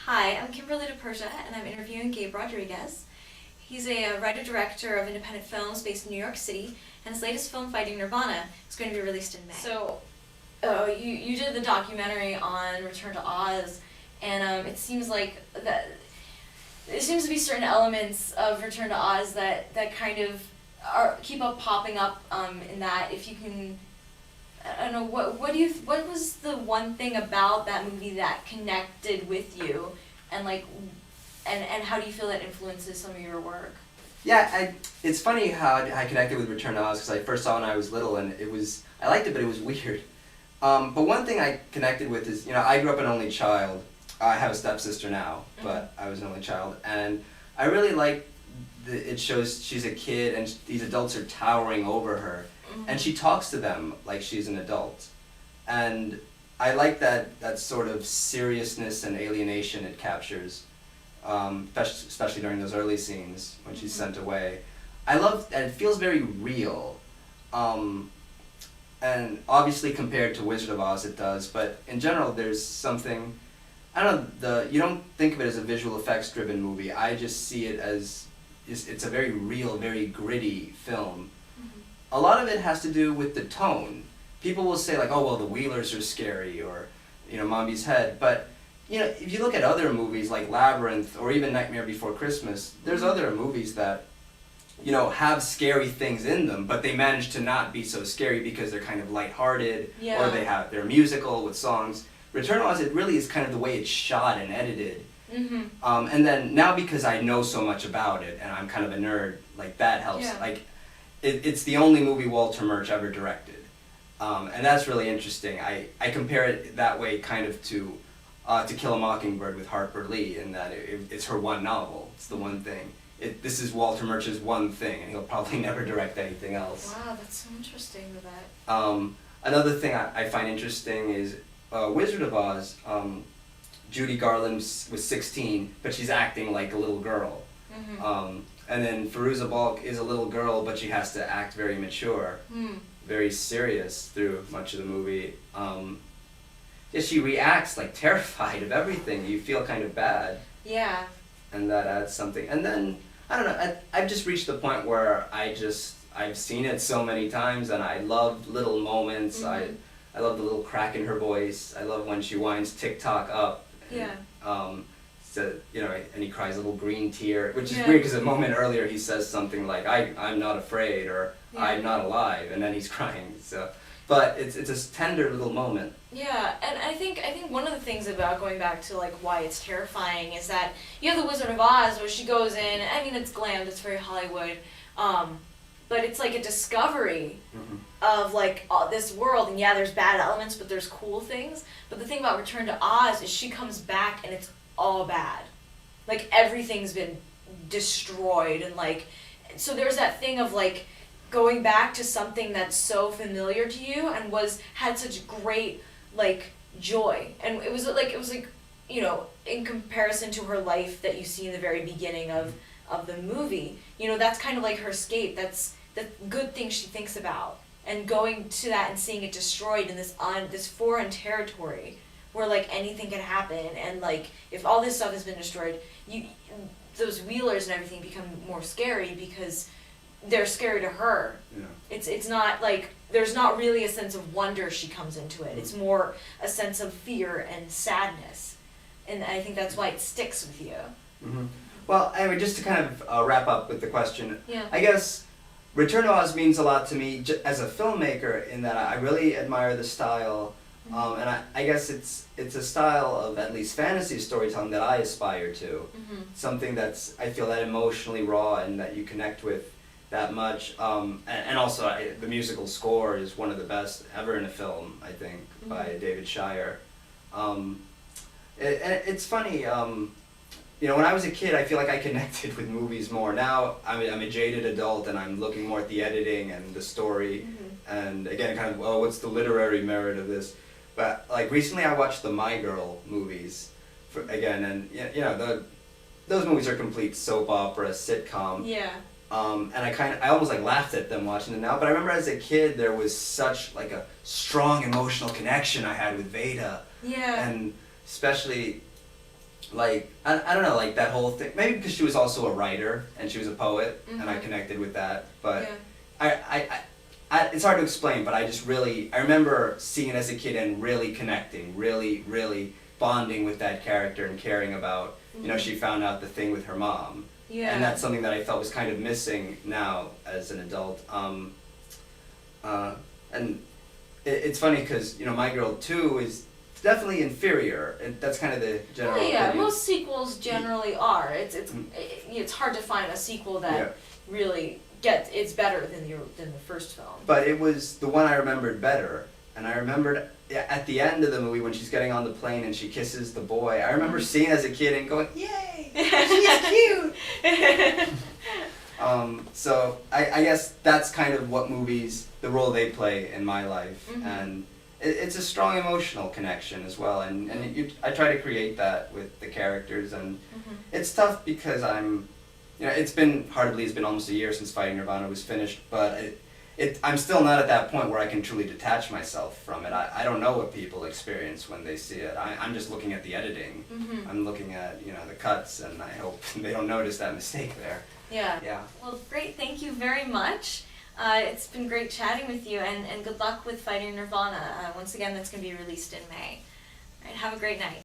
Hi, I'm Kimberly DiPersia, and I'm interviewing Gabe Rodriguez. He's a writer-director of independent films based in New York City, and his latest film, Fighting Nirvana, is going to be released in May. So, you did the documentary on Return to Oz, and it seems like that there seems to be certain elements of Return to Oz that kind of keep up popping up in that. If you can, I don't know, what was the one thing about that movie that connected with you, and and how do you feel that influences some of your work? Yeah, it's funny how I connected with Return to Oz because I first saw it when I was little and I liked it, but it was weird. But one thing I connected with is, I grew up an only child. I have a stepsister now, but I was an only child, and I really like it shows she's a kid and these adults are towering over her, and she talks to them like she's an adult, and I like that sort of seriousness and alienation it captures, especially during those early scenes when she's sent away. I love, and it feels very real. And obviously compared to Wizard of Oz it does, but in general there's something, I don't know, you don't think of it as a visual effects driven movie. I just see it as, it's a very real, very gritty film. A lot of it has to do with the tone. People will say like, oh well, the Wheelers are scary, or Mommy's Head, but if you look at other movies like Labyrinth or even Nightmare Before Christmas, there's other movies that have scary things in them, but they manage to not be so scary because they're kind of lighthearted, or they're musical with songs. Return to Oz, it really is kind of the way it's shot and edited. And then now because I know so much about it and I'm kind of a nerd, like that helps. Yeah. Like it's the only movie Walter Murch ever directed, and that's really interesting. I compare it that way kind of to Kill a Mockingbird with Harper Lee, in that it's her one novel. It's the one thing. This is Walter Murch's one thing, and he'll probably never direct anything else. Wow, that's so interesting with that. Another thing I find interesting is Wizard of Oz. Judy Garland was 16, but she's acting like a little girl. And then Fairuza Balk is a little girl, but she has to act very mature, very serious through much of the movie. Yeah, she reacts like terrified of everything. You feel kind of bad. Yeah. And that adds something. And then, I don't know, I've just reached the point where I've seen it so many times, and I love little moments. I love the little crack in her voice. I love when she winds TikTok up. Yeah. So, and he cries a little green tear, which is weird because a moment earlier he says something like, I'm not afraid, or I'm not alive, and then he's crying. So, but it's a tender little moment. Yeah, and I think one of the things about going back to why it's terrifying is that you have the Wizard of Oz where she goes in. I mean, it's glammed, it's very Hollywood, but it's like a discovery of this world. And yeah, there's bad elements, but there's cool things. But the thing about Return to Oz is she comes back and it's all bad. Like everything's been destroyed, and so there's that thing of going back to something that's so familiar to you and had such great joy, and it was in comparison to her life that you see in the very beginning of the movie, that's kind of like her escape. That's the good thing she thinks about, and going to that and seeing it destroyed in this foreign territory where anything can happen, and if all this stuff has been destroyed, those Wheelers and everything become more scary because they're scary to her. Yeah. It's not there's not really a sense of wonder she comes into it. It's more a sense of fear and sadness, and I think that's why it sticks with you. Well, anyway, just to kind of wrap up with the question, Yeah. I guess Return to Oz means a lot to me as a filmmaker, in that I really admire the style, and I guess it's a style of at least fantasy storytelling that I aspire to. Something that's, I feel, that emotionally raw and that you connect with that much, and also the musical score is one of the best ever in a film, I think, by David Shire. It's funny, when I was a kid, I feel like I connected with movies more. Now I'm a jaded adult, and I'm looking more at the editing and the story, and again, kind of, what's the literary merit of this? But recently, I watched the My Girl movies again, and those movies are complete soap opera, sitcom. Yeah. And I almost laughed at them watching them now, but I remember as a kid there was such a strong emotional connection I had with Veda. Yeah. And especially like I don't know, like that whole thing. Maybe because she was also a writer and she was a poet, and I Mhm. connected with that. But Yeah. it's hard to explain. But I remember seeing it as a kid and really connecting, really bonding with that character and caring about. You know, Mhm. she found out the thing with her mom, Yeah. and that's something that I felt was kind of missing now as an adult. And it's funny because you know My Girl 2 is definitely inferior. That's kind of the general Well, yeah, opinion. most sequels generally are. It's hard to find a sequel that Yeah. really it's better than the first film. But it was the one I remembered better, and I remembered at the end of the movie when she's getting on the plane and she kisses the boy. I remember seeing it as a kid and going, "Yay, she's cute." So I guess that's kind of what movies, the role they play in my life, Mhm. and it's a strong emotional connection as well, and I try to create that with the characters, and Mhm. it's tough because it's been almost a year since Fighting Nirvana was finished, but I'm still not at that point where I can truly detach myself from it. I don't know what people experience when they see it. I'm just looking at the editing. Mhm. I'm looking at the cuts, and I hope they don't notice that mistake there. Yeah. Yeah. Well, great. Thank you very much. It's been great chatting with you, and good luck with Fighting Nirvana. Once again, that's going to be released in May. All right, have a great night.